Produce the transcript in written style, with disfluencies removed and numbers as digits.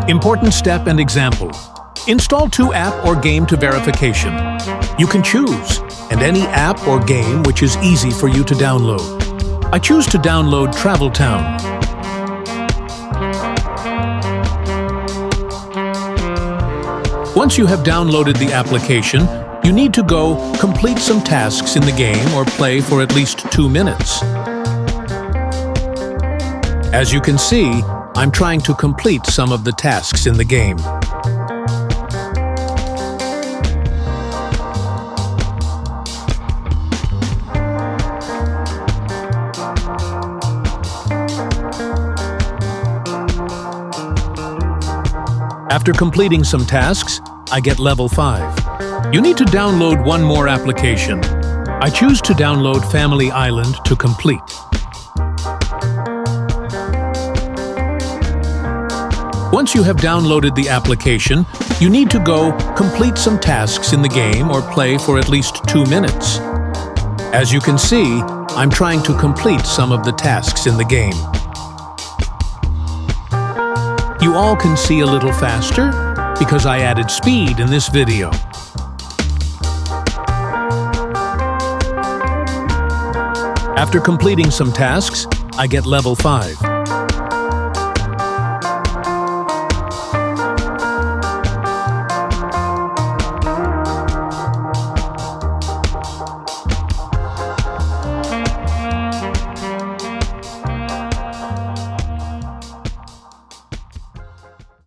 Important step and example. Install 2 app or game to verification. You can choose, and any app or game which is easy for you to download. I choose to download Travel Town. Once you have downloaded the application, you need to go complete some tasks in the game or play for at least 2 minutes. As you can see, I'm trying to complete some of the tasks in the game. After completing some tasks, I get level 5. You need to download one more application. I choose to download Family Island to complete. Once you have downloaded the application, you need to go complete some tasks in the game or play for at least 2 minutes. As you can see, I'm trying to complete some of the tasks in the game. You all can see a little faster because I added speed in this video. After completing some tasks, I get level 5.